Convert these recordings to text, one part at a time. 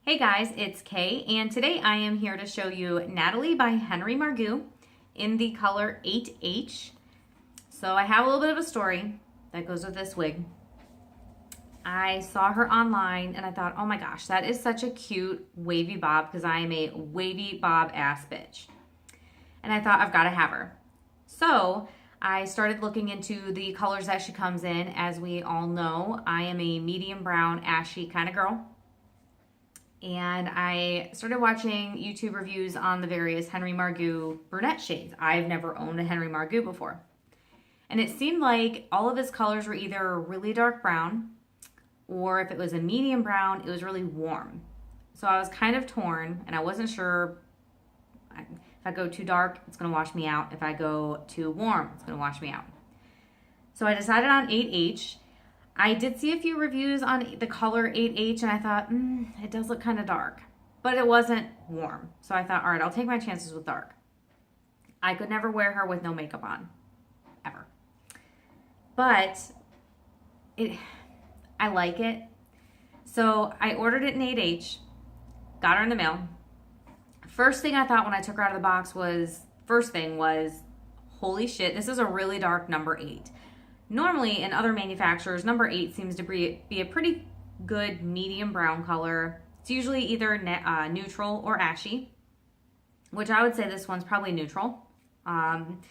Hey guys, it's Kay, and today I am here to show you Natalie by Henry Margu in the color 8H. So I have a little bit of a story that goes with this wig. I saw her online and I thought, oh my gosh, that is such a cute wavy bob because I am a wavy bob ass bitch. And I thought I've got to have her. So I started looking into the colors that she comes in. As we all know, I am a medium brown, ashy kind of girl. And I started watching YouTube reviews on the various Henry Margu brunette shades. I've never owned a Henry Margu before. And it seemed like all of his colors were either really dark brown, or if it was a medium brown, it was really warm. So I was kind of torn, and I wasn't sure. If I go too dark, it's going to wash me out. If I go too warm, it's going to wash me out. So I decided on 8H. I did see a few reviews on the color 8H, and I thought, it does look kind of dark. But it wasn't warm. So I thought, all right, I'll take my chances with dark. I could never wear her with no makeup on. Ever. But I like it. So I ordered it in 8H. Got her in the mail. First thing I thought when I took her out of the box was, holy shit, this is a really dark number 8. Normally, in other manufacturers, number 8 seems to be a pretty good medium brown color. It's usually either neutral or ashy, which I would say this one's probably neutral. And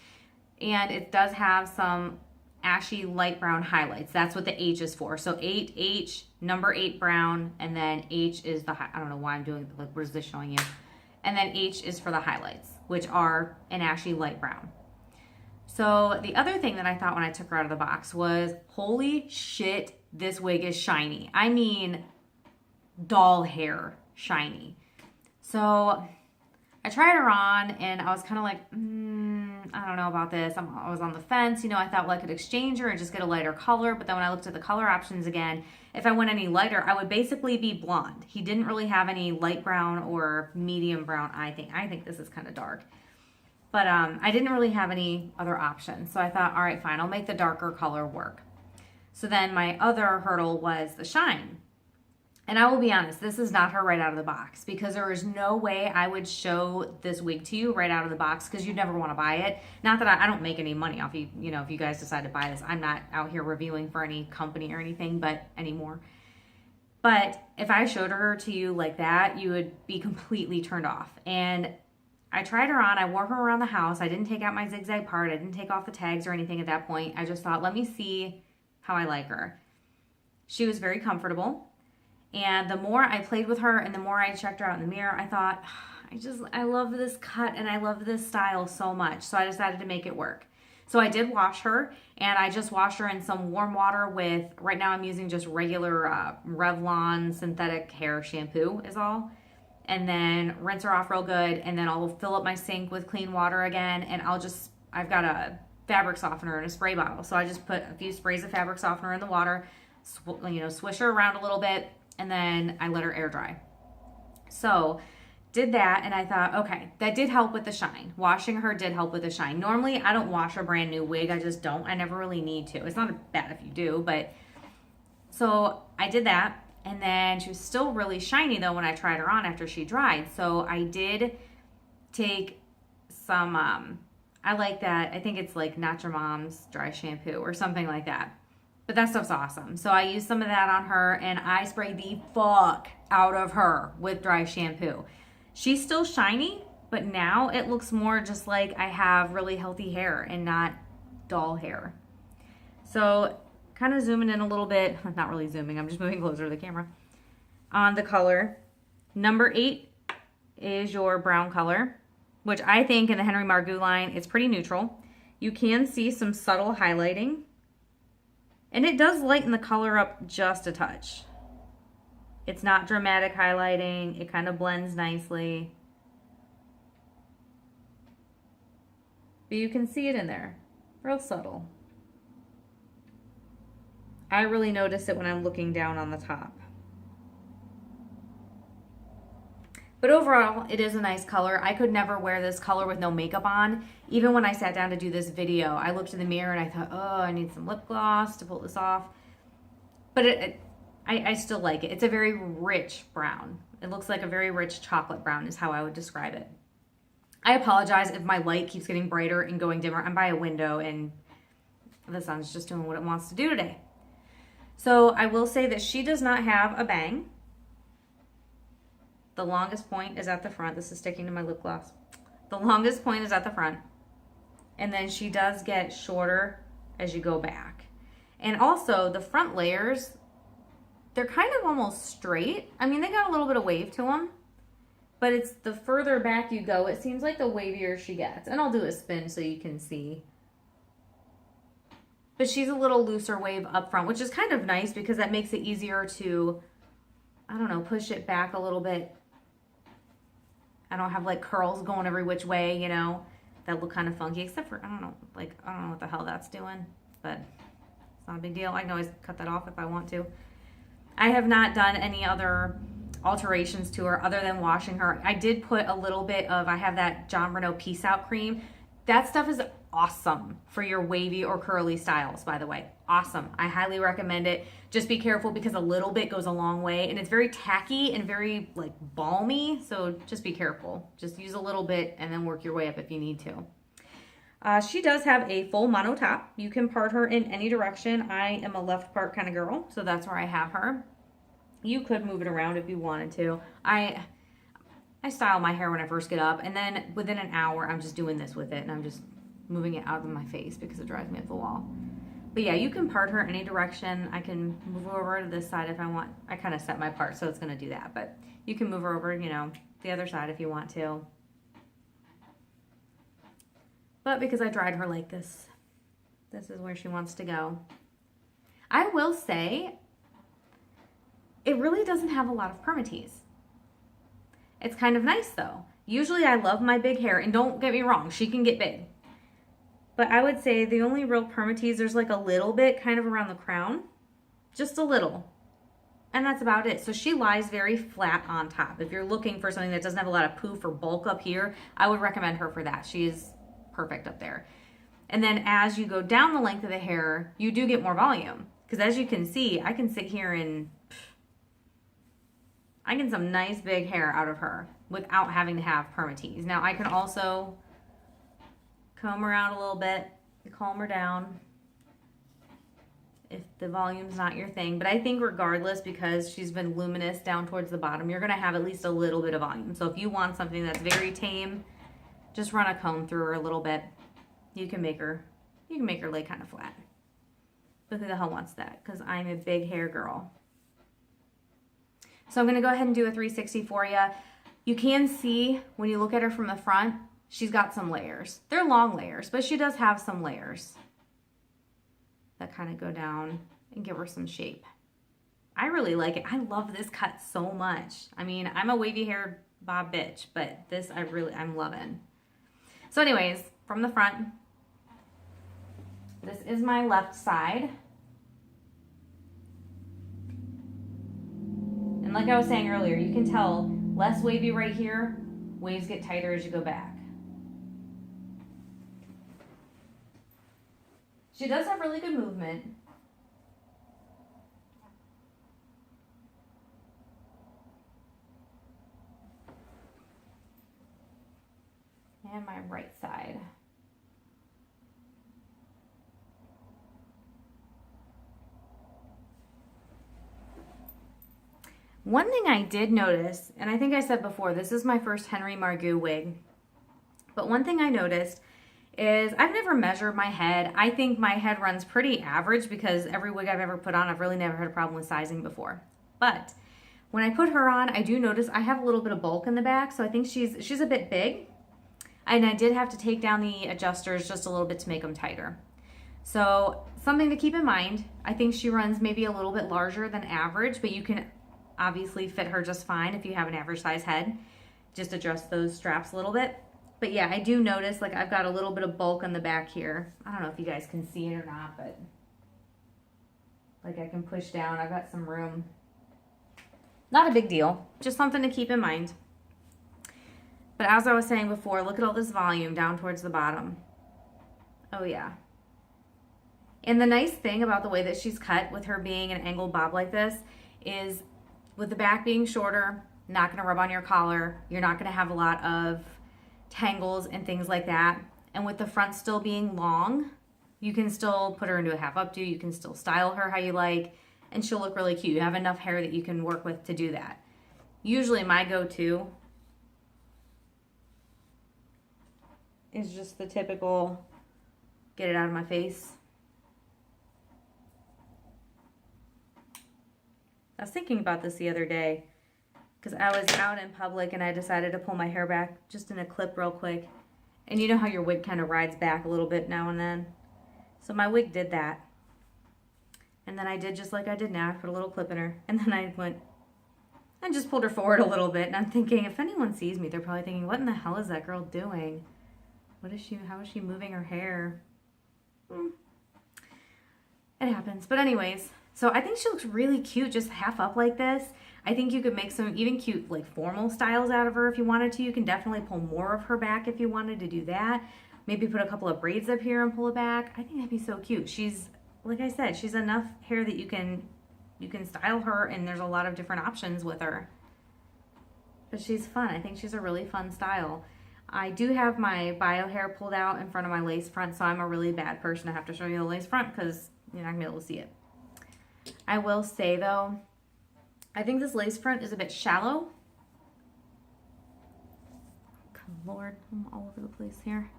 it does have some ashy light brown highlights. That's what the H is for. So 8H, number 8 brown, and then H is the, I don't know why I'm doing, like, what is this showing you? And then H is for the highlights, which are an ashy light brown. So the other thing that I thought when I took her out of the box was, holy shit, this wig is shiny. I mean, doll hair shiny. So I tried her on and I was kind of like, I don't know about this. I was on the fence. I thought, well, I could exchange her and just get a lighter color. But then when I looked at the color options again, if I went any lighter, I would basically be blonde. He didn't really have any light brown or medium brown, I think. I think this is kind of dark. But I didn't really have any other options. So I thought, all right, fine, I'll make the darker color work. So then my other hurdle was the shine. And I will be honest, this is not her right out of the box because there is no way I would show this wig to you right out of the box because you'd never want to buy it. Not that I don't make any money off you, if you guys decide to buy this. I'm not out here reviewing for any company or anything, but anymore. But if I showed her to you like that, you would be completely turned off. And I tried her on. I wore her around the house. I didn't take out my zigzag part. I didn't take off the tags or anything at that point. I just thought, let me see how I like her. She was very comfortable. And the more I played with her and the more I checked her out in the mirror, I thought, I love this cut and I love this style so much. So I decided to make it work. So I did wash her, and I just washed her in some warm water with, right now I'm using just regular Revlon synthetic hair shampoo is all. And then rinse her off real good, and then I'll fill up my sink with clean water again, and I've got a fabric softener in a spray bottle. So I just put a few sprays of fabric softener in the water, swish her around a little bit, and then I let her air dry. So did that, and I thought, okay, that did help with the shine. Washing her did help with the shine. Normally, I don't wash a brand new wig. I just don't. I never really need to. It's not bad if you do, but so I did that. And then she was still really shiny though when I tried her on after she dried. So I did take some, I like that. I think it's like Not Your Mom's dry shampoo or something like that. But that stuff's awesome. So I used some of that on her and I sprayed the fuck out of her with dry shampoo. She's still shiny, but now it looks more just like I have really healthy hair and not doll hair. So kind of zooming in a little bit, not really zooming, I'm just moving closer to the camera. On the color, number 8 is your brown color, which I think in the Henry Margu line, it's pretty neutral. You can see some subtle highlighting, and it does lighten the color up just a touch. It's not dramatic highlighting, it kind of blends nicely. But you can see it in there, real subtle. I really notice it when I'm looking down on the top. But overall, it is a nice color. I could never wear this color with no makeup on. Even when I sat down to do this video, I looked in the mirror and I thought, oh, I need some lip gloss to pull this off. But I still like it. It's a very rich brown. It looks like a very rich chocolate brown is how I would describe it. I apologize if my light keeps getting brighter and going dimmer. I'm by a window and the sun's just doing what it wants to do today. So I will say that she does not have a bang. The longest point is at the front. This is sticking to my lip gloss. The longest point is at the front. And then she does get shorter as you go back. And also the front layers, they're kind of almost straight. I mean, they got a little bit of wave to them. But it's the further back you go, it seems like the wavier she gets. And I'll do a spin so you can see. But she's a little looser wave up front, which is kind of nice because that makes it easier to, I don't know, push it back a little bit. I don't have like curls going every which way, you know, that look kind of funky, except for, I don't know what the hell that's doing, but it's not a big deal. I can always cut that off if I want to. I have not done any other alterations to her other than washing her. I did put a little bit of, I have that John Renault Peace Out cream. That stuff is awesome for your wavy or curly styles, by the way. Awesome. I highly recommend it. Just be careful because a little bit goes a long way and it's very tacky and very like balmy. So just be careful. Just use a little bit and then work your way up if you need to. She does have a full mono top. You can part her in any direction. I am a left part kind of girl, so that's where I have her. You could move it around if you wanted to. I style my hair when I first get up, and then within an hour, I'm just doing this with it, and I'm just moving it out of my face because it drives me up the wall. But yeah, you can part her any direction. I can move her over to this side if I want. I kind of set my part, so it's going to do that. But you can move her over, you know, the other side if you want to. But because I dried her like this, this is where she wants to go. I will say, it really doesn't have a lot of permatease. It's kind of nice though. Usually I love my big hair, and don't get me wrong, she can get big. But I would say the only real permatease, there's like a little bit kind of around the crown. Just a little. And that's about it. So she lies very flat on top. If you're looking for something that doesn't have a lot of poof or bulk up here, I would recommend her for that. She is perfect up there. And then as you go down the length of the hair, you do get more volume. Because as you can see, I can sit here and I get some nice big hair out of her without having to have permatease. Now I can also comb her out a little bit, calm her down if the volume's not your thing. But I think regardless, because she's been luminous down towards the bottom, you're gonna have at least a little bit of volume. So if you want something that's very tame, just run a comb through her a little bit. You can make her lay kind of flat. But who the hell wants that? Because I'm a big hair girl. So I'm gonna go ahead and do a 360 for you. You can see when you look at her from the front, she's got some layers. They're long layers, but she does have some layers that kind of go down and give her some shape. I really like it. I love this cut so much. I mean, I'm a wavy hair bob bitch, but this I'm loving. So anyways, from the front, this is my left side. And like I was saying earlier, you can tell less wavy right here, waves get tighter as you go back. She does have really good movement. And my right side. One thing I did notice, and I think I said before, this is my first Henry Margu wig, but one thing I noticed is I've never measured my head. I think my head runs pretty average because every wig I've ever put on, I've really never had a problem with sizing before. But when I put her on, I do notice I have a little bit of bulk in the back, so I think she's a bit big. And I did have to take down the adjusters just a little bit to make them tighter. So something to keep in mind, I think she runs maybe a little bit larger than average, but you can obviously fit her just fine if you have an average size head. Just adjust those straps a little bit. But yeah, I do notice like I've got a little bit of bulk in the back here. I don't know if you guys can see it or not, but like I can push down. I've got some room. Not a big deal, just something to keep in mind. But as I was saying before, look at all this volume down towards the bottom. Oh yeah. And the nice thing about the way that she's cut with her being an angled bob like this is with the back being shorter, not gonna rub on your collar. You're not gonna have a lot of tangles and things like that. And with the front still being long, you can still put her into a half updo. You can still style her how you like, and she'll look really cute. You have enough hair that you can work with to do that. Usually my go-to is just the typical get it out of my face. I was thinking about this the other day because I was out in public and I decided to pull my hair back just in a clip real quick. And you know how your wig kind of rides back a little bit now and then? So my wig did that. And then I did just like I did now. I put a little clip in her. And then I went and just pulled her forward a little bit. And I'm thinking, if anyone sees me, they're probably thinking, what in the hell is that girl doing? How is she moving her hair? It happens. But anyways, so I think she looks really cute just half up like this. I think you could make some even cute like formal styles out of her if you wanted to. You can definitely pull more of her back if you wanted to do that. Maybe put a couple of braids up here and pull it back. I think that'd be so cute. She's, like I said, she's enough hair that you can style her, and there's a lot of different options with her. But she's fun. I think she's a really fun style. I do have my bio hair pulled out in front of my lace front, so I'm a really bad person to have to show you the lace front because you're not going to be able to see it. I will say, though, I think this lace front is a bit shallow. Good Lord, I'm all over the place here.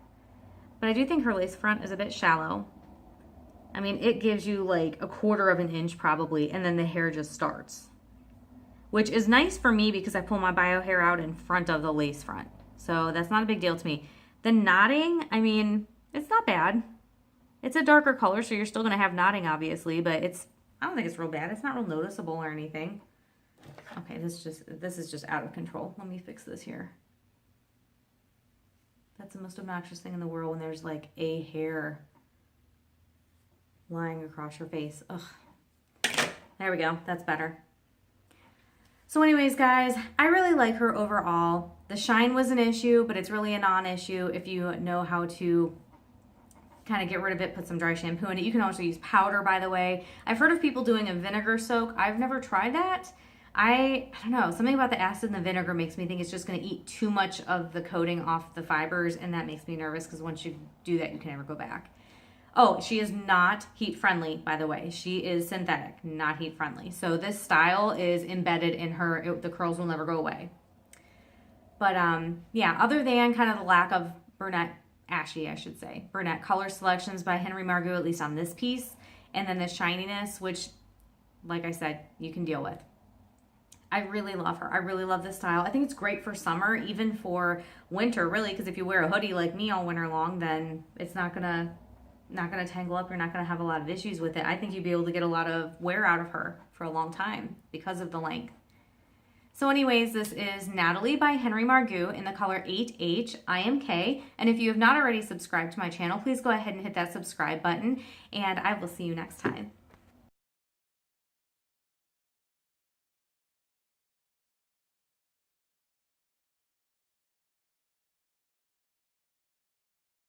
But I do think her lace front is a bit shallow. I mean, it gives you like 1/4 of an inch probably, and then the hair just starts. Which is nice for me because I pull my bio hair out in front of the lace front. So that's not a big deal to me. The knotting, I mean, it's not bad. It's a darker color, so you're still going to have knotting, obviously, but I don't think it's real bad. It's not real noticeable or anything. Okay, this is just out of control. Let me fix this here. That's the most obnoxious thing in the world when there's like a hair lying across your face. Ugh. There we go. That's better. So anyways, guys, I really like her overall. The shine was an issue, but it's really a non-issue if you know how to kind of get rid of it, put some dry shampoo in it. You can also use powder, by the way. I've heard of people doing a vinegar soak. I've never tried that. I don't know, something about the acid in the vinegar makes me think it's just going to eat too much of the coating off the fibers, and that makes me nervous because once you do that, you can never go back. Oh, she is not heat friendly, by the way. She is synthetic, not heat friendly. So this style is embedded in her. The curls will never go away. But yeah, other than kind of the lack of brunette color selections by Henry Margu, at least on this piece, and then the shininess, which, like I said, you can deal with. I really love her. I really love this style. I think it's great for summer, even for winter, really, because if you wear a hoodie like me all winter long, then it's not gonna tangle up. You're not gonna have a lot of issues with it. I think you'd be able to get a lot of wear out of her for a long time because of the length. So anyways, this is Natalie by Henry Margu in the color 8H IMK. And if you have not already subscribed to my channel, please go ahead and hit that subscribe button, and I will see you next time.